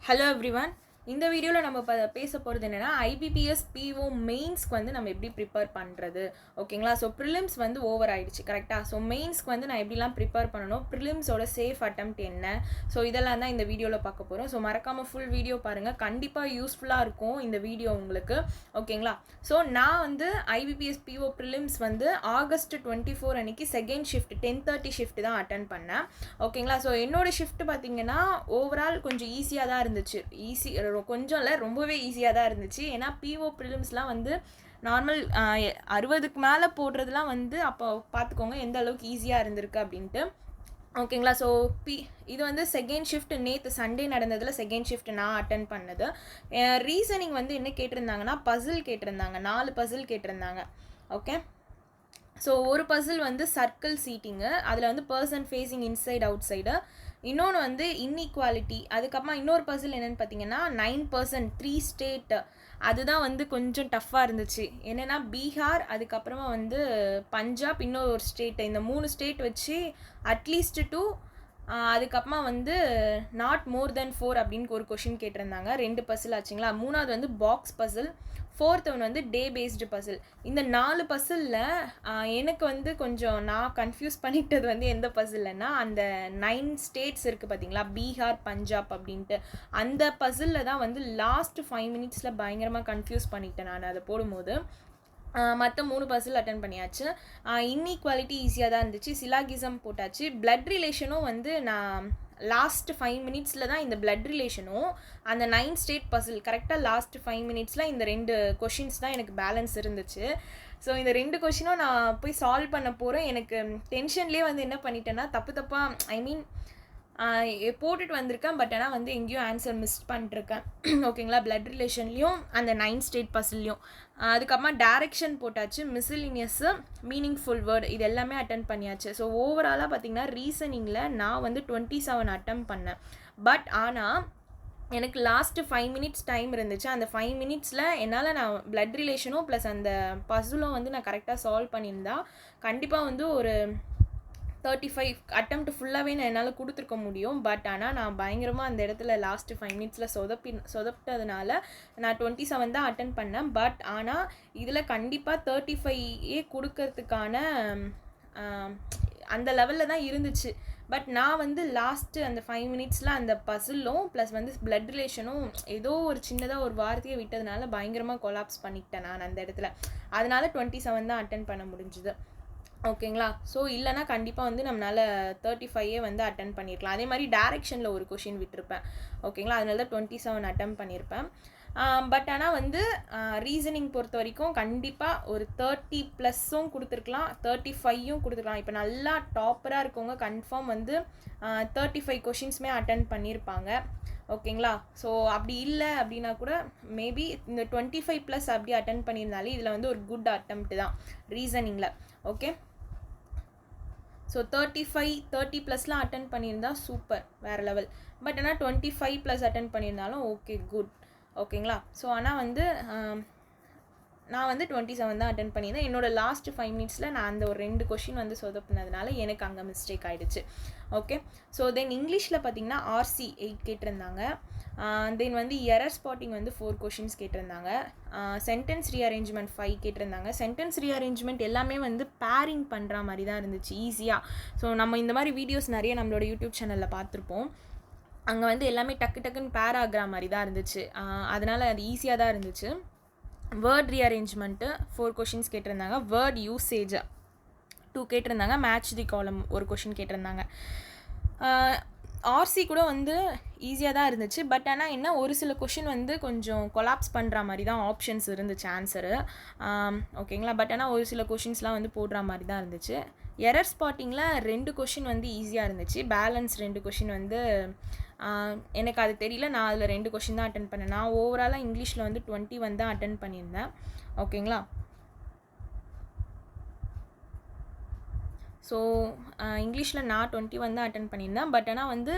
Hello everyone. இந்த வீடியோவில் நம்ம பேச போகிறது என்னென்னா ஐபிபிஎஸ் பிஓ மெயின்ஸ்க்கு வந்து நம்ம எப்படி ப்ரிப்பேர் பண்ணுறது. ஓகேங்களா? ஸோ ப்ரிலிம்ஸ் வந்து ஓவர் ஆகிடுச்சு கரெக்டாக. ஸோ மெயின்ஸ்க்கு வந்து நான் எப்படிலாம் ப்ரிப்பேர் பண்ணணும், ப்ரிலிம்ஸோட சேஃப் அட்டெம்ப்ட் என்ன, ஸோ இதெல்லாம் தான் இந்த வீடியோவில் பார்க்க போகிறோம். ஸோ மறக்காமல் ஃபுல் வீடியோ பாருங்கள், கண்டிப்பாக யூஸ்ஃபுல்லாக இருக்கும் இந்த வீடியோ உங்களுக்கு. ஓகேங்களா? ஸோ நான் வந்து ஐபிபிஎஸ் பிஓ ப்ரிலிம்ஸ் வந்து August 24 அன்றைக்கி செகண்ட் ஷிஃப்ட் 10:30 ஷிஃப்ட் தான் அட்டன் பண்ணேன். ஓகேங்களா? ஸோ என்னோடய ஷிஃப்ட் பார்த்திங்கன்னா ஓவரால் கொஞ்சம் ஈஸியாக தான் இருந்துச்சு. கொஞ்சம் இல்லை, ரொம்பவே ஈஸியாக தான் இருந்துச்சு. ஏன்னா பிஓ ப்ரிலிம்ஸ்லாம் வந்து நார்மல் 60க்கு மேலே போடுறதுலாம் வந்து அப்போ பார்த்துக்கோங்க எந்த அளவுக்கு ஈஸியாக இருந்திருக்கு அப்படின்ட்டு. ஓகேங்களா? ஸோ இது வந்து செகண்ட் ஷிஃப்ட், நேற்று சண்டே நடந்ததில் செகண்ட் ஷிஃப்ட் நான் அட்டன் பண்ணது. ரீசனிங் வந்து என்ன கேட்டிருந்தாங்கன்னா பசில் கேட்டிருந்தாங்க, 4 பசில் கேட்டிருந்தாங்க. ஓகே, ஸோ ஒரு பசில் வந்து சர்க்கிள் சீட்டிங்கு, அதில் வந்து person facing inside out side. இன்னொன்று வந்து இன்இக்வாலிட்டி. அதுக்கப்புறமா இன்னொரு பசில் என்னென்னு பார்த்தீங்கன்னா 9% 3 ஸ்டேட். அதுதான் வந்து கொஞ்சம் டஃப்பாக இருந்துச்சு. என்னென்னா பீகார், அதுக்கப்புறமா வந்து பஞ்சாப், இன்னொரு ஒரு ஸ்டேட். இந்த 3 ஸ்டேட் வச்சு அட்லீஸ்ட் 2, அதுக்கப்புறமா வந்து நாட் மோர் தென் 4 அப்படின்னு ஒரு கொஷின் கேட்டிருந்தாங்க. 2 பசில் ஆச்சுங்களா. 3வது வந்து பாக்ஸ் பசில், 4th ஒன் வந்து டே பேஸ்டு பசில். இந்த 4 பசிலில் எனக்கு வந்து கொஞ்சம் நான் கன்ஃபியூஸ் பண்ணிக்கிட்டது வந்து எந்த பசில்னா அந்த 9 ஸ்டேட்ஸ் இருக்குது பார்த்தீங்களா, பீகார், பஞ்சாப் அப்படின்ட்டு. அந்த பசிலில் தான் வந்து லாஸ்ட் 5 மினிட்ஸில் பயங்கரமாக கன்ஃபியூஸ் பண்ணிக்கிட்டேன் நான் அதை போடும்போது. மற்ற 3 பசில் அட்டன் பண்ணியாச்சு. இன்இக்வாலிட்டி ஈஸியாக தான் இருந்துச்சு. சிலாகிசம் போட்டாச்சு. பிளட் ரிலேஷனும் வந்து நான் லாஸ்ட் 5 மினிட்ஸில் தான் இந்த பிளட் ரிலேஷனும் அந்த 9 ஸ்டேட் பசில் கரெக்டாக லாஸ்ட் 5 மினிட்ஸில் இந்த 2 கொஷின்ஸ் தான் எனக்கு பேலன்ஸ் இருந்துச்சு. ஸோ இந்த 2 கொஷினும் நான் போய் சால்வ் பண்ண போகிறேன். எனக்கு டென்ஷன்லேயே வந்து என்ன பண்ணிட்டேன்னா தப்பாக போட்டுட்டு வந்திருக்கேன். பட் ஆனால் வந்து எங்கேயும் ஆன்சர் மிஸ் பண்ணிட்டுருக்கேன். ஓகேங்களா? பிளட் ரிலேஷன்லேயும் அந்த 9 ஸ்டேட் பசில்லையும். அதுக்கப்புறமா டைரக்ஷன் போட்டாச்சு, மிஸ்லினியஸ்ஸு, மீனிங்ஃபுல் வேர்டு, இது எல்லாமே அட்டன் பண்ணியாச்சு. ஸோ ஓவராலாக பார்த்திங்கன்னா ரீசனிங்கில் நான் வந்து 27 அட்டன் பண்ணேன். பட் ஆனால் எனக்கு லாஸ்ட்டு 5 மினிட்ஸ் டைம் இருந்துச்சு. அந்த 5 மினிட்ஸில் என்னால் நான் பிளட் ரிலேஷனும் ப்ளஸ் அந்த பசிலும் வந்து நான் கரெக்டாக சால்வ் பண்ணியிருந்தா கண்டிப்பாக வந்து ஒரு 35 அட்டெம்ப்ட் ஃபுல்லாகவே நான் என்னால் கொடுத்துருக்க முடியும். பட் ஆனால் நான் பயங்கரமாக அந்த இடத்துல லாஸ்ட்டு 5 மினிட்ஸில் சொதப்பிட்டதுனால நான் 27 தான் அட்டன் பண்ணேன். பட் ஆனால் இதில் கண்டிப்பாக 35 கொடுக்கறதுக்கான அந்த லெவலில் தான் இருந்துச்சு. பட் நான் வந்து லாஸ்ட்டு அந்த 5 மினிட்ஸில் அந்த பசிலும் ப்ளஸ் வந்து பிளட் ரிலேஷனும் ஏதோ ஒரு சின்னதாக ஒரு வார்த்தையை விட்டதுனால பயங்கரமாக கொலாப்ஸ் பண்ணிக்கிட்டேன் நான் அந்த இடத்துல. அதனால் 27 தான் அட்டன் பண்ண முடிஞ்சுது. ஓகேங்களா? ஸோ இல்லைனா கண்டிப்பாக வந்து நம்மளால் 35 வந்து அட்டன் பண்ணியிருக்கலாம். அதே மாதிரி டைரெக்ஷனில் ஒரு கொஷின் விட்டுருப்பேன். ஓகேங்களா? அதனால தான் 27 அட்டன் பண்ணியிருப்பேன். பட் ஆனால் வந்து ரீசனிங் பொறுத்த வரைக்கும் கண்டிப்பாக ஒரு 30+ கொடுத்துருக்கலாம், 35 கொடுத்துருக்கலாம். இப்போ நல்லா டாப்பராக இருக்கவங்க கன்ஃபார்ம் வந்து 35 கொஷின்ஸுமே அட்டன் பண்ணியிருப்பாங்க. ஓகேங்களா? ஸோ அப்படி இல்லை அப்படின்னா கூட மேபி இந்த 25+ அப்படி அட்டன் பண்ணியிருந்தாலே இதில் வந்து ஒரு குட் அட்டெம்ப்ட் தான் ரீசனிங்கில். ஓகே, ஸோ 30+லாம் அட்டன் பண்ணியிருந்தா சூப்பர், வேறு லெவல். பட் ஆனால் 25+ அட்டன் பண்ணியிருந்தாலும் ஓகே, குட். ஓகேங்களா? ஸோ ஆனால் வந்து நான் வந்து 27 தான் அட்டன் பண்ணியிருந்தேன். என்னோடய லாஸ்ட் 5 மினிட்ஸில் நான் அந்த ஒரு 2 கொஷின் வந்து சொதப்பினதுனால எனக்கு அங்கே மிஸ்டேக் ஆகிடுச்சு. ஓகே, ஸோ தென் இங்கிலீஷில் பார்த்தீங்கன்னா RC 8 கேட்டிருந்தாங்க. தென் வந்து எரர் ஸ்பாட்டிங் வந்து 4 கொஷின்ஸ் கேட்டிருந்தாங்க. சென்டென்ஸ் ரீஅரேஞ்ச்மெண்ட் 5 கேட்டிருந்தாங்க. சென்டென்ஸ் ரீஅரேஞ்ச்மெண்ட் எல்லாமே வந்து பேரிங் பண்ணுற மாதிரி தான் இருந்துச்சு ஈஸியாக. ஸோ நம்ம இந்த மாதிரி வீடியோஸ் நிறைய நம்மளோட யூடியூப் சேனலில் பார்த்துருப்போம். அங்கே வந்து எல்லாமே டக்குன்னு பேர் ஆகிற மாதிரி தான் இருந்துச்சு. அதனால் அது ஈஸியாக தான் இருந்துச்சு. வேர்ட் ரீஅரேஞ்ச்மெண்ட்டு 4 கொஷின்ஸ் கேட்டிருந்தாங்க. வேர்ட் யூசேஜ் 2 கேட்டிருந்தாங்க. மேட்ச் தி காலம் ஒரு கொஷின் கேட்டிருந்தாங்க. RC கூட வந்து ஈஸியாக தான் இருந்துச்சு. பட் ஆனால் என்ன, ஒரு சில கொஷின் வந்து கொஞ்சம் கொலாப்ஸ் பண்ணுற மாதிரி தான் ஆப்ஷன்ஸ் இருந்துச்சு ஆன்சரு. ஓகேங்களா? பட் ஆனால் ஒரு சில கொஷின்ஸ்லாம் வந்து போடுற மாதிரி தான் இருந்துச்சு. எரர் ஸ்பாட்டிங்கில் 2 கொஷின் வந்து ஈஸியாக இருந்துச்சு. பேலன்ஸ் 2 கொஷின் வந்து எனக்கு அது தெரியல. நான் அதில் 2 கொஷின் தான் அட்டன் பண்ணேன். நான் ஓவராலாக இங்கிலீஷில் வந்து 21 தான் அட்டன் பண்ணியிருந்தேன். ஓகேங்களா? ஸோ இங்கிலீஷில் நான் 21 தான் அட்டன் பண்ணியிருந்தேன். பட் ஆனால் வந்து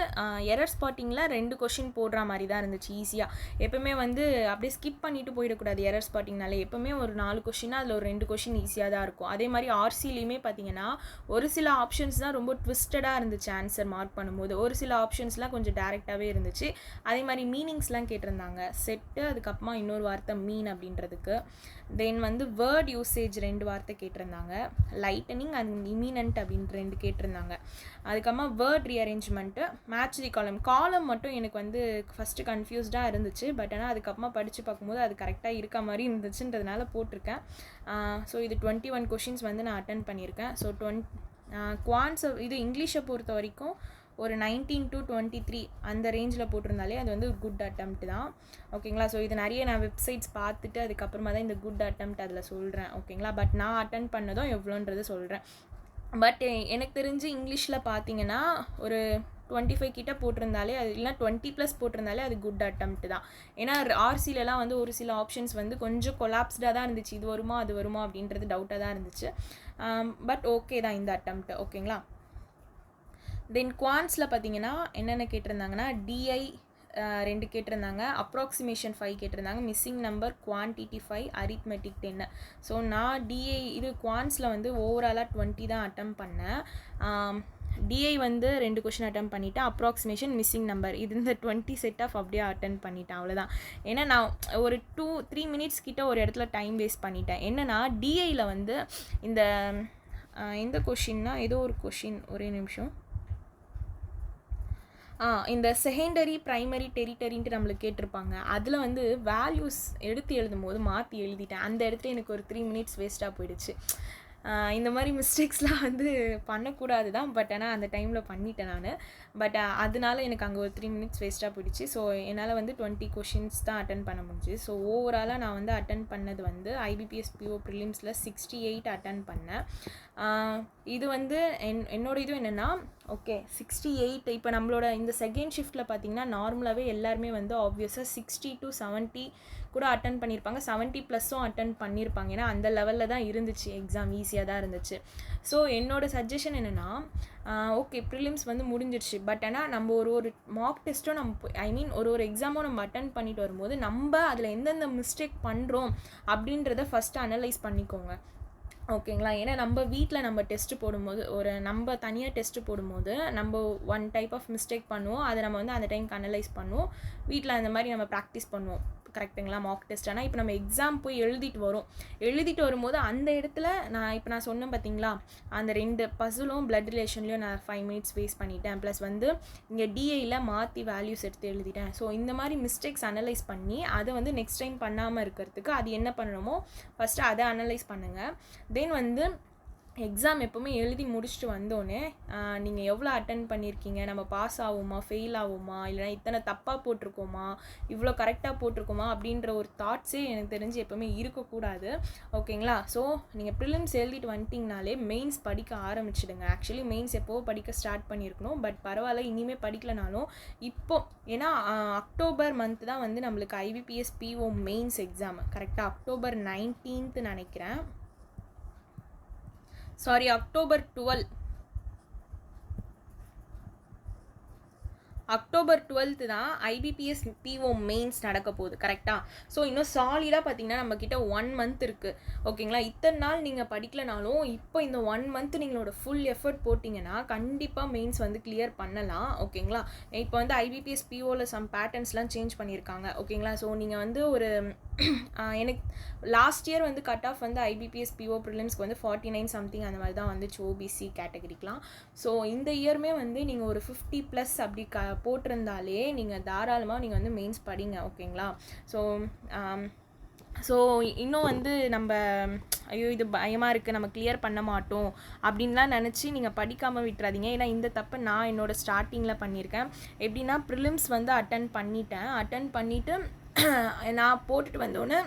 எரர் ஸ்பாட்டிங்கில் 2 கொஷின் போடுற மாதிரி தான் இருந்துச்சு ஈஸியாக. எப்போவுமே வந்து அப்படியே ஸ்கிப் பண்ணிவிட்டு போயிடக்கூடாது எரர் ஸ்பாட்டிங்னாலே. எப்போவுமே ஒரு 4 கொஷினா அதில் ஒரு 2 கொஷின் ஈஸியாக தான் இருக்கும். அதே மாதிரி ஆர்சிலையுமே பார்த்தீங்கன்னா ஒரு சில ஆப்ஷன்ஸ் தான் ரொம்ப ட்விஸ்டடாக இருந்துச்சு ஆன்சர் மார்க் பண்ணும்போது. ஒரு சில ஆப்ஷன்ஸ்லாம் கொஞ்சம் டேரெக்டாகவே இருந்துச்சு. அதே மாதிரி மீனிங்ஸ்லாம் கேட்டிருந்தாங்க. செட்டு, அதுக்கப்புறமா இன்னொரு வார்த்தை மீன் அப்படின்றதுக்கு. தென் வந்து வேர்ட் யூசேஜ் 2 வார்த்தை கேட்டிருந்தாங்க. லைட்டனிங் அண்ட் இமினன்ட் அப்படின்ட்டு 2 கேட்டிருந்தாங்க. அதுக்கப்புறமா வேர்ட் ரீஅரேஞ்ச்மெண்ட்டு, மேட்ச் தி காலம் மட்டும் எனக்கு வந்து ஃபஸ்ட்டு கன்ஃபியூஸ்டாக இருந்துச்சு. பட் ஆனால் அதுக்கப்புறமா படித்து பார்க்கும்போது அது கரெக்டாக இருக்க மாதிரி இருந்துச்சுன்றதுனால போட்டிருக்கேன். ஸோ இது 21 கொஷின்ஸ் வந்து நான் அட்டன் பண்ணியிருக்கேன். ஸோ குவான்ஸ் இது இங்கிலீஷை பொறுத்த வரைக்கும் ஒரு 19 to 23 அந்த ரேஞ்சில் போட்டிருந்தாலே அது வந்து குட் அட்டெம்ப்ட் தான். ஓகேங்களா? ஸோ இது நிறைய நான் வெப்சைட்ஸ் பார்த்துட்டு அதுக்கப்புறமா தான் இந்த குட் அட்டெம்ப்ட் அதில் சொல்கிறேன். ஓகேங்களா? பட் நான் அட்டன் பண்ணதும் எவ்வளோன்றது சொல்கிறேன். பட் எனக்கு தெரிஞ்சு இங்கிலீஷில் பார்த்தீங்கன்னா ஒரு 25 கிட்ட போட்டிருந்தாலே அது இல்லை 20+ போட்டிருந்தாலே அது குட் அட்டெம்ப்ட் தான். ஏன்னா ஆர்சிலலாம் வந்து ஒரு சில ஆப்ஷன்ஸ் வந்து கொஞ்சம் கொலாப்ஸ்டாக தான் இருந்துச்சு. இது வருமா அது வருமா அப்படின்றது டவுட்டாக தான் இருந்துச்சு. பட் ஓகே தான் இந்த அட்டெம்ப்ட். ஓகேங்களா? தென் குவான்ஸில் பார்த்தீங்கன்னா என்னென்ன கேட்டிருந்தாங்கன்னா டிஐ 2 கேட்டிருந்தாங்க, அப்ராக்சிமேஷன் 5 கேட்டிருந்தாங்க, missing number, quantity 5, arithmetic 10. So நான் டிஐ இது குவான்ஸில் வந்து ஓவராலாக 20 தான் அட்டம் பண்ணேன். டிஐ வந்து 2 கொஷின் அட்டன் பண்ணிவிட்டேன். அப்ராக்சிமேஷன், மிஸ்ஸிங் நம்பர் இது இந்த 20 செட் ஆஃப் அப்படியே அட்டன் பண்ணிட்டேன். அவ்வளோதான். ஏன்னா நான் ஒரு 2-3 மினிட்ஸ் கிட்ட ஒரு இடத்துல டைம் வேஸ்ட் பண்ணிட்டேன். என்னென்னா டிஐயில் வந்து இந்த கொஷின்னா ஏதோ ஒரு கொஷின், ஒரே நிமிஷம். இந்த செகண்டரி, ப்ரைமரி, டெரிட்டரின்ட்டு நம்மளுக்கு கேட்டிருப்பாங்க. அதில் வந்து வேல்யூஸ் எடுத்து எழுதும்போது மாற்றி எழுதிட்டேன். அந்த இடத்துல எனக்கு ஒரு 3 மினிட்ஸ் வேஸ்ட்டாக போயிடுச்சு. இந்த மாதிரி மிஸ்டேக்ஸ்லாம் வந்து பண்ணக்கூடாது தான். பட் ஆனால் அந்த டைமில் பண்ணிட்டேன் நான். பட் அதனால எனக்கு அங்கே ஒரு 3 மினிட்ஸ் வேஸ்ட்டாக போயிடுச்சு. ஸோ என்னால் வந்து 20 கொஷின்ஸ் தான் அட்டன் பண்ண முடிஞ்சுது. ஸோ ஓவராலாக நான் வந்து அட்டன் பண்ணது வந்து IBPS PO ப்ரிலிம்ஸில் 68 அட்டன் பண்ணேன். இது வந்து என்னோட இது என்னென்னா, ஓகே 68 இப்போ நம்மளோட இந்த செகண்ட் ஷிஃப்ட்டில் பார்த்திங்கன்னா நார்மலாகவே எல்லாருமே வந்து ஆப்வியஸாக 60 to 70 கூட அட்டன் பண்ணியிருப்பாங்க. 70+ அட்டன் பண்ணியிருப்பாங்க. ஏன்னா அந்த லெவலில் தான் இருந்துச்சு எக்ஸாம், ஈஸியாக தான் இருந்துச்சு. ஸோ என்னோட சஜஷன் என்னென்னா, ஓகே ப்ரிலிம்ஸ் வந்து முடிஞ்சிடுச்சு. பட் ஆனால் நம்ம ஒரு மார்க் டெஸ்ட்டும் நம்ம ஒரு எக்ஸாமும் நம்ம அட்டன் பண்ணிட்டு வரும்போது நம்ம அதில் எந்தெந்த மிஸ்டேக் பண்ணுறோம் அப்படின்றத ஃபஸ்ட்டு அனலைஸ் பண்ணிக்கோங்க. ஓகேங்களா? ஏன்னா நம்ம வீட்டில் நம்ம டெஸ்ட்டு போடும்போது நம்ம தனியாக டெஸ்ட்டு போடும்போது நம்ம ஒன் டைப் ஆஃப் மிஸ்டேக் பண்ணுவோம். அதை நம்ம வந்து அந்த டைம்க்கு அனலைஸ் பண்ணுவோம். வீட்டில் அந்த மாதிரி நம்ம ப்ராக்டிஸ் பண்ணுவோம். கரெக்டுங்களா? Mark test. ஆனால் இப்போ நம்ம எக்ஸாம் போய் எழுதிட்டு வரும்போது அந்த இடத்துல நான் சொன்னேன் பார்த்தீங்களா, அந்த 2 பசிலும் பிளட் ரிலேஷன்லையும் நான் 5 மினிட்ஸ் வேஸ்ட் பண்ணிட்டேன். ப்ளஸ் வந்து இங்கே டிஐயில் மாற்றி வேல்யூஸ் எடுத்து எழுதிட்டேன். ஸோ இந்த மாதிரி மிஸ்டேக்ஸ் அனலைஸ் பண்ணி அதை வந்து நெக்ஸ்ட் டைம் பண்ணாமல் இருக்கிறதுக்கு அது என்ன பண்ணணுமோ ஃபஸ்ட்டு அதை அனலைஸ் பண்ணுங்கள். தென் வந்து எக்ஸாம் எப்போவுமே எழுதி முடிச்சுட்டு வந்தோடனே நீங்கள் எவ்வளோ அட்டன் பண்ணியிருக்கீங்க, நம்ம பாஸ் ஆகுமா, ஃபெயில் ஆகுமா, இல்லைனா இத்தனை தப்பாக போட்டிருக்கோமா, இவ்வளோ கரெக்டாக போட்டிருக்கோமா அப்படின்ற ஒரு தாட்ஸே எனக்கு தெரிஞ்சு எப்போவுமே இருக்கக்கூடாது. ஓகேங்களா? ஸோ நீங்கள் ப்ரிலிம்ஸ் எழுதிட்டு வந்துட்டிங்கனாலே மெயின்ஸ் படிக்க ஆரம்பிச்சிடுங்க. ஆக்சுவலி மெயின்ஸ் எப்போது படிக்க ஸ்டார்ட் பண்ணியிருக்கணும். பட் பரவாயில்ல, இனிமேல் படிக்கலனாலும் ஏன்னா அக்டோபர் மந்த் தான் வந்து நம்மளுக்கு IBPS PO மெயின்ஸ் எக்ஸாம். கரெக்டாக அக்டோபர் 19th நினைக்கிறேன். சாரி, அக்டோபர் 12th தான் IBPS PO மெயின்ஸ் நடக்க போகுது. கரெக்டாக? ஸோ இன்னும் சாலிடாக பார்த்தீங்கன்னா நம்மக்கிட்ட 1 மந்த் இருக்குது. ஓகேங்களா? இத்தனை நாள் நீங்கள் படிக்கலனாலும் இப்போ இந்த 1 மந்த் நீங்களோட ஃபுல் எஃபர்ட் போட்டிங்கன்னா கண்டிப்பாக மெயின்ஸ் வந்து கிளியர் பண்ணலாம். ஓகேங்களா? இப்போ வந்து IBPS POவில் சம் பேட்டர்ன்ஸ்லாம் சேஞ்ச் பண்ணியிருக்காங்க. ஓகேங்களா? ஸோ நீங்கள் வந்து எனக்கு லாஸ்ட் இயர் வந்து கட் ஆஃப் வந்து IBPS PO ப்ரிலிம்ஸ்க்கு வந்து 49 சம்திங் அந்த மாதிரி தான் வந்துச்சு OBC கேட்டகரிக்கெலாம். ஸோ இந்த இயருமே வந்து நீங்கள் ஒரு 50+ அப்படி போட்டிருந்தாலே நீங்கள் தாராளமாக நீங்கள் வந்து மெயின்ஸ் படிங்க. ஓகேங்களா? ஸோ இன்னும் வந்து நம்ம ஐயோ இது பயமாக இருக்குது, நம்ம கிளியர் பண்ண மாட்டோம் அப்படின்லாம் நினச்சி நீங்கள் படிக்காமல் விட்டுறாதீங்க. ஏன்னா இந்த தப்பை நான் என்னோடய ஸ்டார்டிங்கில் பண்ணியிருக்கேன். எப்படின்னா ப்ரிலிம்ஸ் வந்து அட்டன் பண்ணிவிட்டு நான் போட்டுட்டு வந்தோன்னே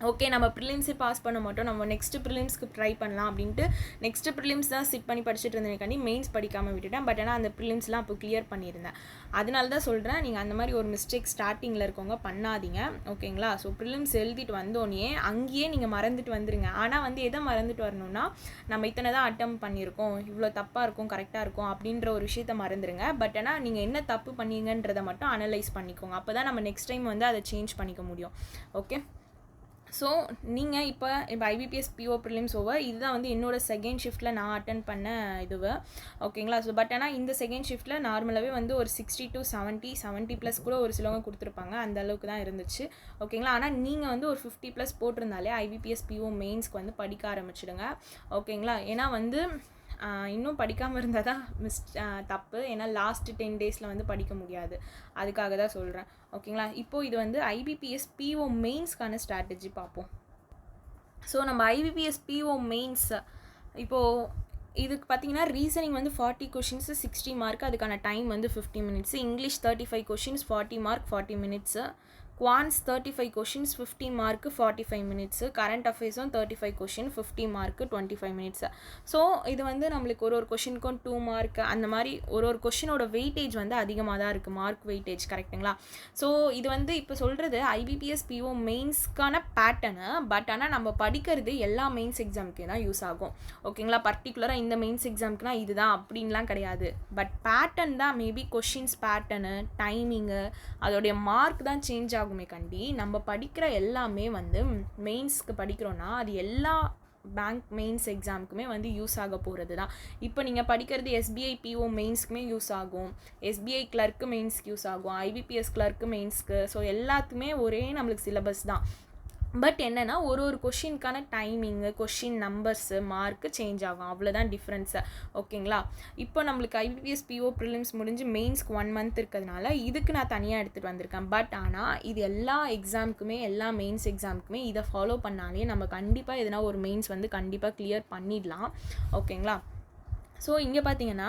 ஓகே நம்ம ப்ரிலிம்ஸே பாஸ் பண்ண மாட்டோம், நம்ம நெக்ஸ்ட்டு ப்ரிலிம்ஸ்க்கு ட்ரை பண்ணலாம் அப்படின்ட்டு நெக்ஸ்ட்டு ப்ரிலிம்ஸ் தான் சிட் பண்ணி படிச்சுட்டு இருந்தேன், மெயின்ஸ் படிக்காமல் விட்டுட்டேன். பட் ஆனால் அந்த ப்ரிலிம்ஸ்லாம் அப்போ கிளியர் பண்ணியிருந்தேன். அதனால தான் சொல்கிறேன், நீங்கள் அந்த மாதிரி ஒரு மிஸ்டேக் ஸ்டார்டிங்கில் இருக்கவங்க பண்ணாதீங்க, ஓகேங்களா? ஸோ ப்ரிலிம்ஸ் எழுதிட்டு வந்தோடனே அங்கேயே நீங்கள் மறந்துட்டு வந்துடுங்க. ஆனால் வந்து எதை மறந்துட்டு வரணும்னா, நம்ம இத்தனை தான் அட்டம் பண்ணியிருக்கோம், இவ்வளோ தப்பாக இருக்கும் கரெக்டாக இருக்கும் அப்படின்ற ஒரு விஷயத்த மறந்துடுங்க. பட் ஆனால் நீங்கள் என்ன தப்பு பண்ணீங்கன்றதை மட்டும் அனலைஸ் பண்ணிக்கோங்க. அப்போ தான் நம்ம நெக்ஸ்ட் டைம் வந்து அதை சேஞ்ச் பண்ணிக்க முடியும். ஓகே, ஸோ நீங்கள் இப்போ IBPS PO ப்ரிலிம்ஸ் ஓவர், இதுதான் வந்து என்னோடய செகண்ட் ஷிஃப்ட்டில் நான் அட்டன் பண்ண இதுவு, ஓகேங்களா? ஸோ பட் ஆனால் இந்த செகண்ட் ஷிஃப்ட்டில் நார்மலாகவே வந்து ஒரு 60 to 70+ கூட ஒரு சிலவங்க கொடுத்துருப்பாங்க, அந்த அளவுக்கு தான் இருந்துச்சு, ஓகேங்களா? ஆனால் நீங்கள் வந்து ஒரு 50+ போட்டிருந்தாலே IBPS PO மெயின்ஸ்க்கு வந்து படிக்க ஆரம்பிச்சிடுங்க, ஓகேங்களா? ஏன்னா வந்து இன்னும் படிக்காமல் இருந்தால் தான் தப்பு. ஏன்னா லாஸ்ட்டு 10 டேஸில் வந்து படிக்க முடியாது, அதுக்காக தான் சொல்கிறேன், ஓகேங்களா? இப்போது இது வந்து IBPS PO மெயின்ஸ்க்கான ஸ்ட்ராட்டஜி பார்ப்போம். ஸோ நம்ம IBPS PO மெயின்ஸ் இப்போது இதுக்கு பார்த்தீங்கன்னா ரீசனிங் வந்து 40 கொஷின்ஸ் 60 மார்க், அதுக்கான டைம் வந்து 50 minutes. English 35 questions 40 mark 40 minutes. Quants 35 questions 50 mark 45 minutes. Current அஃபேர்ஸும் 35 கொஷின் 50 மார்க்கு 25 மினிட்ஸு. ஸோ இது வந்து நம்மளுக்கு ஒரு கொஷினுக்கும் 2 மார்க் அந்த மாதிரி ஒரு கொஷினோட வெயிட்டேஜ் வந்து அதிகமாக தான் இருக்குது, மார்க் வெயிட்டேஜ், கரெக்டுங்களா? ஸோ இது வந்து இப்போ சொல்கிறது IBPS PO மெயின்ஸ்க்கான பேட்டர்னு. பட் ஆனால் நம்ம படிக்கிறது எல்லா மெயின்ஸ் எக்ஸாமுக்கே தான் யூஸ் ஆகும், ஓகேங்களா? பர்டிகுலராக இந்த மெயின்ஸ் எக்ஸாமுக்குனா இதுதான் அப்படின்லாம் கிடையாது. பட் பேட்டர்ன் தான், மேபி கொஷின்ஸ் பேட்டர்னு, டைமிங்கு, அதோடைய மார்க் தான் சேஞ்ச் ஆகுமே கண்டி. நம்ம படிக்கிற எல்லாமே வந்து மெயின்ஸ்க்கு படிக்கிறோன்னா அது எல்லா பேங்க் மெயின்ஸ் எக்ஸாமுக்குமே வந்து யூஸ் ஆக போகிறது தான். இப்போ நீங்கள் படிக்கிறது SBI PO மெயின்ஸ்க்குமே யூஸ் ஆகும், SBI கிளர்க்கு மெயின்ஸ்க்கு யூஸ் ஆகும், IBPS கிளர்க்கு மெயின்ஸ்க்கு. ஸோ எல்லாத்துக்குமே ஒரே நம்மளுக்கு சிலபஸ் தான். பட் என்னென்னா ஒரு கொஷினுக்கான timing, question numbers, mark change ஆகும், அவ்வளோதான் டிஃப்ரென்ஸு, ஓகேங்களா? இப்போ நம்மளுக்கு IBPS PO ப்ரிலிம்ஸ் முடிஞ்சு மெயின்ஸ்க்கு 1 மந்த் இருக்கிறதுனால இதுக்கு நான் தனியாக எடுத்துகிட்டு வந்திருக்கேன். பட் ஆனால் இது எல்லா எக்ஸாமுக்குமே, எல்லா மெயின்ஸ் எக்ஸாமுக்குமே இதை ஃபாலோ பண்ணாலே நம்ம கண்டிப்பாக எதுனா ஒரு மெயின்ஸ் வந்து கண்டிப்பாக கிளியர் பண்ணிடலாம், ஓகேங்களா? ஸோ இங்கே பார்த்தீங்கன்னா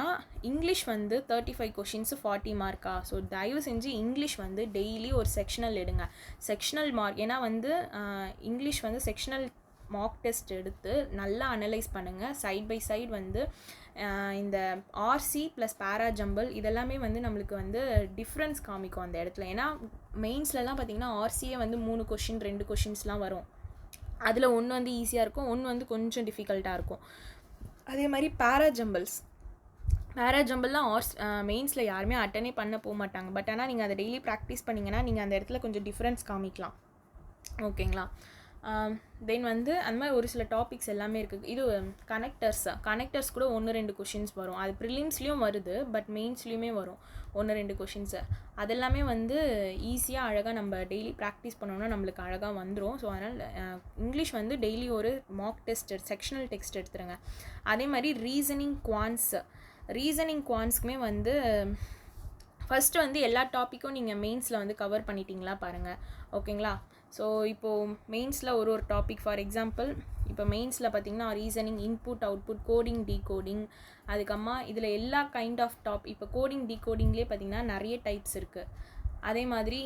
இங்கிலீஷ் வந்து 35 கொஷின்ஸ் 40 மார்க்கா. ஸோ தயவு செஞ்சு இங்கிலீஷ் வந்து டெய்லி ஒரு செக்ஷனல் எடுங்க, செக்ஷனல் மார்க். ஏன்னா வந்து இங்கிலீஷ் வந்து செக்ஷனல் மார்க் டெஸ்ட் எடுத்து நல்லா அனலைஸ் பண்ணுங்கள். சைட் பை சைடு வந்து இந்த RC ப்ளஸ் பேரா ஜம்பிள் இதெல்லாமே வந்து நம்மளுக்கு வந்து டிஃப்ரென்ஸ் காமிக்கும் அந்த இடத்துல. ஏன்னா மெயின்ஸ்லலாம் பார்த்திங்கன்னா RCயே வந்து 3 கொஷின் 2 கொஷின்ஸ்லாம் வரும். அதில் ஒன்று வந்து ஈஸியாக இருக்கும், ஒன்று வந்து கொஞ்சம் டிஃபிகல்ட்டாக இருக்கும். அதே மாதிரி பேரா ஜம்பிள்லாம் மெயின்ஸில் யாருமே அட்டனே பண்ண போக மாட்டாங்க. பட் ஆனால் நீங்கள் அதை டெய்லி ப்ராக்டிஸ் பண்ணிங்கன்னா நீங்கள் அந்த இடத்துல கொஞ்சம் டிஃப்ரென்ஸ் காமிக்கலாம், ஓகேங்களா? தென் வந்து அந்த மாதிரி ஒரு சில டாபிக்ஸ் எல்லாமே இருக்குது. இது கனெக்டர்ஸ் கூட 1-2 கொஷின்ஸ் வரும். அது ப்ரிலிம்ஸ்லேயும் வருது, பட் மெயின்ஸ்லேயுமே வரும் 1-2 கொஷின்ஸு. அதெல்லாமே வந்து ஈஸியாக அழகாக நம்ம டெய்லி ப்ராக்டிஸ் பண்ணோன்னா நம்மளுக்கு அழகாக வந்துடும். ஸோ அதனால் இங்கிலீஷ் வந்து டெய்லி ஒரு மார்க் டெஸ்ட், செக்ஷனல் டெக்ஸ்ட் எடுத்துருங்க. அதே மாதிரி ரீசனிங் குவான்ஸ்க்குமே வந்து ஃபஸ்ட்டு வந்து எல்லா டாப்பிக்கும் நீங்கள் மெயின்ஸில் வந்து கவர் பண்ணிட்டீங்களா பாருங்கள், ஓகேங்களா? ஸோ இப்போது மெயின்ஸில் ஒரு டாபிக், ஃபார் எக்ஸாம்பிள் இப்போ மெயின்ஸில் பார்த்திங்கன்னா reasoning, input output, coding decoding, அதுக்கம்மா இதில் எல்லா கைண்ட் ஆஃப் இப்போ கோடிங் டீகோடிங்லேயே பார்த்திங்கன்னா நிறைய டைப்ஸ் இருக்குது. அதே மாதிரி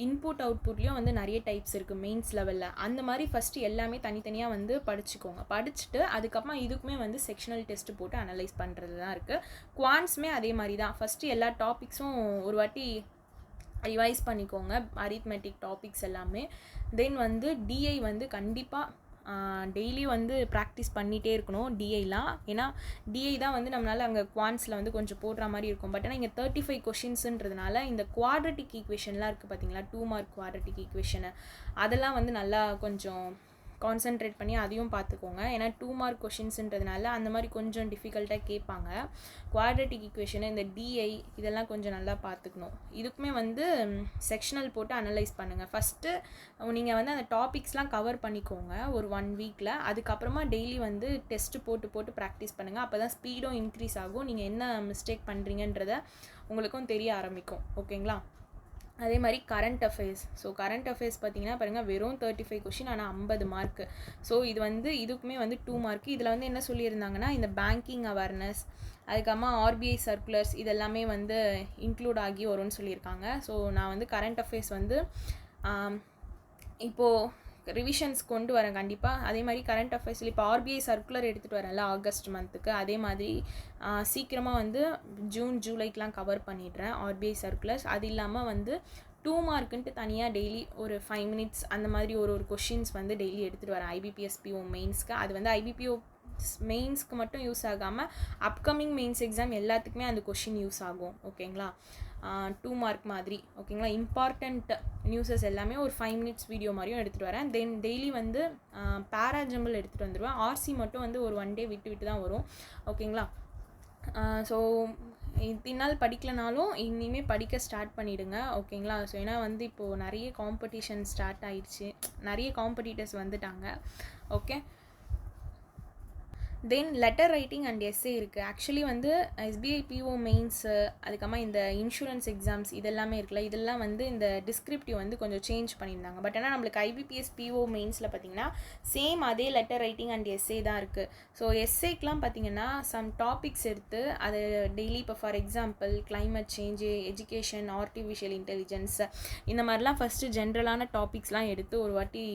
இன்புட் அவுட்புட்லேயும் வந்து நிறைய டைப்ஸ் இருக்குது மெயின்ஸ் லெவலில். அந்த மாதிரி ஃபஸ்ட்டு எல்லாமே தனித்தனியாக வந்து படிச்சுக்கோங்க. படிச்சுட்டு அதுக்கப்புறமா இதுக்குமே வந்து செக்ஷனல் டெஸ்ட்டு போட்டு அனலைஸ் பண்ணுறது தான் இருக்குது. குவான்ஸுமே அதே மாதிரி தான். ஃபஸ்ட்டு எல்லா டாபிக்ஸும் ஒரு வாட்டி ரிவைஸ் பண்ணிக்கோங்க, அரித்மெட்டிக் டாபிக்ஸ் எல்லாமே. தென் வந்து DI வந்து கண்டிப்பாக டெய்லி வந்து ப்ராக்டிஸ் பண்ணிகிட்டே இருக்கணும் டிஐலாம். ஏன்னா DI தான் வந்து நம்மளால் அங்கே குவான்ஸில் வந்து கொஞ்சம் போடுற மாதிரி இருக்கும். பட் ஆனால் இங்கே 35 கொஷின்ஸுன்றதுனால இந்த குவாட்ரட்டிக் ஈக்குவேஷன்லாம் இருக்குது பார்த்தீங்களா, 2 மார்க் குவாட்ரட்டிக் ஈக்குவேஷனு, அதெல்லாம் வந்து நல்லா கொஞ்சம் கான்சென்ட்ரேட் பண்ணி அதையும் பார்த்துக்கோங்க. ஏன்னா 2 மார்க் கொஷின்ஸுன்றதுனால அந்த மாதிரி கொஞ்சம் டிஃபிகல்ட்டாக கேட்பாங்க. குவாட்ரட்டிக் ஈக்குவேஷனு, இந்த DI இதெல்லாம் கொஞ்சம் நல்லா பார்த்துக்கணும். இதுக்குமே வந்து செக்ஷனல் போட்டு அனலைஸ் பண்ணுங்கள். ஃபஸ்ட்டு நீங்கள் வந்து அந்த டாபிக்ஸ்லாம் கவர் பண்ணிக்கோங்க ஒரு 1 வீக்கில். அதுக்கப்புறமா டெய்லி வந்து டெஸ்ட்டு போட்டு ப்ராக்டிஸ் பண்ணுங்கள். அப்போ தான் ஸ்பீடும் இன்க்ரீஸ் ஆகும், நீங்கள் என்ன மிஸ்டேக் பண்ணுறீங்கன்றத உங்களுக்கும் தெரிய ஆரம்பிக்கும், ஓகேங்களா? அதே மாதிரி கரண்ட் அஃபேர்ஸ் பார்த்திங்கன்னா பாருங்கள், வெறும் 35 கொஷின் ஆனால் 50 மார்க்கு. ஸோ இது வந்து இதுக்குமே வந்து 2 மார்க்கு. இதில் வந்து என்ன சொல்லியிருந்தாங்கன்னா இந்த பேங்கிங் அவேர்னஸ், அதுக்கப்புறமா RBI சர்க்குலர்ஸ் இதெல்லாமே வந்து இன்க்ளூட் ஆகி வரும்னு சொல்லியிருக்காங்க. ஸோ நான் வந்து கரண்ட் அஃபேர்ஸ் வந்து இப்போது ரிவிஷன்ஸ் கொண்டு வரேன் கண்டிப்பாக. அதே மாதிரி கரண்ட் அஃபேர்ஸில் இப்போ ஆர்பிஐ சர்க்குலர் எடுத்துகிட்டு வரேன்ல ஆகஸ்ட் மந்த்துக்கு, அதே மாதிரி சீக்கிரமாக வந்து ஜூன் ஜூலைக்கெலாம் கவர் பண்ணிடுறேன் ஆர்பிஐ சர்க்குலர்ஸ். அது இல்லாமல் வந்து 2 மார்க்குன்ட்டு தனியாக டெய்லி ஒரு 5 மினிட்ஸ் அந்த மாதிரி ஒரு கொஷின்ஸ் வந்து டெய்லி எடுத்துகிட்டு வரேன் ஐபிபிஎஸ் பிஓ மெயின்ஸ்க்கு. அது வந்து ஐபிபிஓ மெயின்ஸ்க்கு மட்டும் யூஸ் ஆகாமல் அப்கமிங் மெயின்ஸ் எக்ஸாம் எல்லாத்துக்குமே அந்த கொஷின் யூஸ் ஆகும். ஓகேங்களா, 2 மார்க் மாதிரி. ஓகேங்களா, இம்பார்ட்டண்ட் நியூஸஸ் எல்லாமே ஒரு 5 மினிட்ஸ் வீடியோ மாதிரியும் எடுத்துகிட்டு வரேன். தென் டெய்லி வந்து பேராஜம்பிள் எடுத்துகிட்டு வந்துடுவேன். ஆர்சி மட்டும் வந்து ஒரு 1 டே விட்டு தான் வரும். ஓகேங்களா, ஸோ இத்தினாள் படிக்கலனாலும் இனிமேல் படிக்க ஸ்டார்ட் பண்ணிவிடுங்க. ஓகேங்களா, ஸோ ஏன்னா வந்து இப்போது நிறைய காம்படிஷன் ஸ்டார்ட் ஆயிடுச்சு, நிறைய காம்படிட்டர்ஸ் வந்துட்டாங்க. Okay, then letter writing and essay இருக்குது. ஆக்சுவலி வந்து எஸ்பிஐ பிஓ மெயின்ஸு, அதுக்கப்புறமா இந்த இன்சூரன்ஸ் எக்ஸாம்ஸ் இதெல்லாமே இருக்குல்ல, இதெல்லாம் வந்து இந்த டிஸ்கிரிப்டிவ் வந்து கொஞ்சம் சேஞ்ச் பண்ணியிருந்தாங்க. பட் ஆனால் நம்மளுக்கு ஐபிபிஎஸ் பிஓ மெயின்ஸில் பார்த்திங்கன்னா சேம் அதே லெட்டர் ரைட்டிங் அண்ட் எஸ்ஏ தான் இருக்குது. ஸோ எஸ்ஏக்கெலாம் பார்த்திங்கன்னா சம் டாபிக்ஸ் எடுத்து அதை டெய்லி இப்போ for example climate change, education, artificial intelligence, இந்த மாதிரிலாம் ஃபஸ்ட்டு ஜென்ரலான டாபிக்ஸ்லாம் எடுத்து ஒரு வாட்டி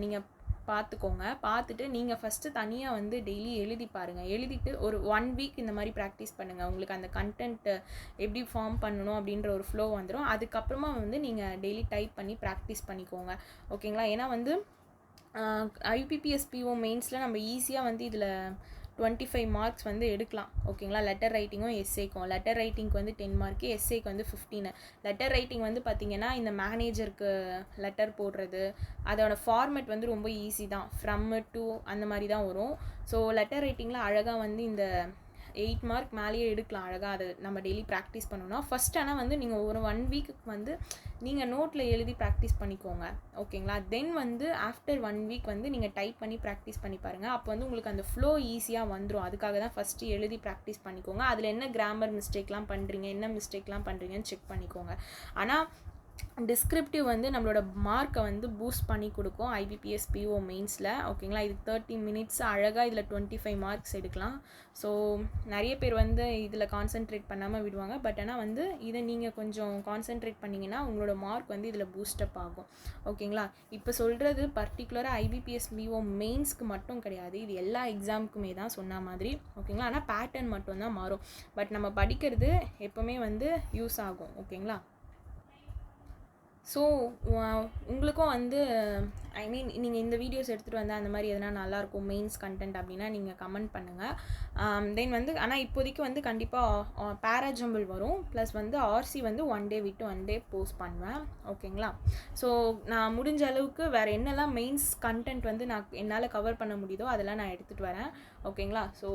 நீங்கள் பார்த்துக்கோங்க. பார்த்துட்டு நீங்கள் ஃபஸ்ட்டு தனியாக வந்து டெய்லி எழுதி பாருங்கள். எழுதிட்டு ஒரு 1 வீக் இந்த மாதிரி ப்ராக்டிஸ் பண்ணுங்கள். உங்களுக்கு அந்த கண்டென்ட்டு எப்படி ஃபார்ம் பண்ணணும் அப்படின்ற ஒரு ஃப்ளோ வந்துடும். அதுக்கப்புறமா வந்து நீங்கள் டெய்லி டைப் பண்ணி ப்ராக்டிஸ் பண்ணிக்கோங்க. ஓகேங்களா, ஏன்னா வந்து ஐபிபிஎஸ் பிஓ மெயின்ஸில் நம்ம ஈஸியாக வந்து இதில் 25 மார்க்ஸ் வந்து எடுக்கலாம். ஓகேங்களா, லெட்டர் ரைட்டிங்கும் எஸ்ஏக்கும். லெட்டர் ரைட்டிங்க்கு வந்து 10 மார்க்கு, எஸ்ஏக்கு வந்து 15. லெட்டர் ரைட்டிங் வந்து பார்த்திங்கன்னா இந்த மேனேஜருக்கு லெட்டர் போடுறது அதோட ஃபார்மேட் வந்து ரொம்ப ஈஸி தான், ஃப்ரம் டு அந்த மாதிரி தான் வரும். ஸோ லெட்டர் ரைட்டிங்கில் அழகாக வந்து இந்த 8 மார்க் மேலேயே எடுக்கலாம் அழகாக. அதை நம்ம டெய்லி ப்ராக்டிஸ் பண்ணணும் ஃபஸ்ட். ஆனால் வந்து நீங்கள் ஒரு 1 வீக்குக்கு வந்து நீங்கள் நோட்டில் எழுதி ப்ராக்டிஸ் பண்ணிக்கோங்க. ஓகேங்களா, தென் வந்து ஆஃப்டர் 1 வீக் வந்து நீங்கள் டைப் பண்ணி ப்ராக்டிஸ் பண்ணி பாருங்கள். அப்போ வந்து உங்களுக்கு அந்த ஃப்ளோ ஈஸியாக வந்துடும். அதுக்காக தான் ஃபஸ்ட்டு எழுதி ப்ராக்டிஸ் பண்ணிக்கோங்க. அதில் என்ன கிராமர் மிஸ்டேக்லாம் பண்ணுறீங்க, என்ன மிஸ்டேக்லாம் பண்ணுறீங்கன்னு செக் பண்ணிக்கோங்க. ஆனால் டிஸ்கிரிப்டிவ் வந்து நம்மளோட மார்க்கை வந்து பூஸ்ட் பண்ணி கொடுக்கும் ஐபிபிஎஸ் பிஓ மெயின்ஸில். ஓகேங்களா, இது 30 மினிட்ஸ் அழகாக இதில் 25 மார்க்ஸ் எடுக்கலாம். ஸோ நிறைய பேர் வந்து இதில் கான்சென்ட்ரேட் பண்ணாமல் விடுவாங்க. பட் ஆனால் வந்து இதை நீங்கள் கொஞ்சம் கான்சென்ட்ரேட் பண்ணிங்கன்னா உங்களோட மார்க் வந்து இதில் பூஸ்டப் ஆகும். ஓகேங்களா, இப்போ சொல்கிறது பர்டிகுலராக ஐபிபிஎஸ் பிஓ மெயின்ஸ்க்கு மட்டும் கிடையாது, இது எல்லா எக்ஸாமுக்குமே தான் சொன்ன மாதிரி. ஓகேங்களா, ஆனால் பேட்டர்ன் மட்டும்தான் மாறும். பட் நம்ம படிக்கிறது எப்போவுமே வந்து யூஸ் ஆகும். ஓகேங்களா, ஸோ உங்களுக்கும் வந்து ஐ மீன் நீங்கள் இந்த வீடியோஸ் எடுத்துகிட்டு வந்தால் அந்த மாதிரி எதனா நல்லாயிருக்கும் மெயின்ஸ் கண்டென்ட் அப்படின்னா நீங்கள் கமெண்ட் பண்ணுங்கள். தென் வந்து ஆனால் இப்போதைக்கு வந்து கண்டிப்பாக பேராஜம்பிள் வரும், ப்ளஸ் வந்து ஆர்சி வந்து 1 டே விட்டு 1 டே போஸ்ட் பண்ணுவேன். ஓகேங்களா, ஸோ நான் முடிஞ்ச அளவுக்கு வேறு என்னெல்லாம் மெயின்ஸ் கண்டென்ட் வந்து நான் என்னால் கவர் பண்ண முடியுதோ அதெல்லாம் நான் எடுத்துகிட்டு வரேன். ஓகேங்களா, ஸோ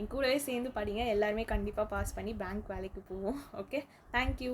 என் கூடவே சேர்ந்து படிங்க, எல்லாருமே கண்டிப்பாக பாஸ் பண்ணி பேங்க் வேலைக்கு போவோம். Okay, thank you.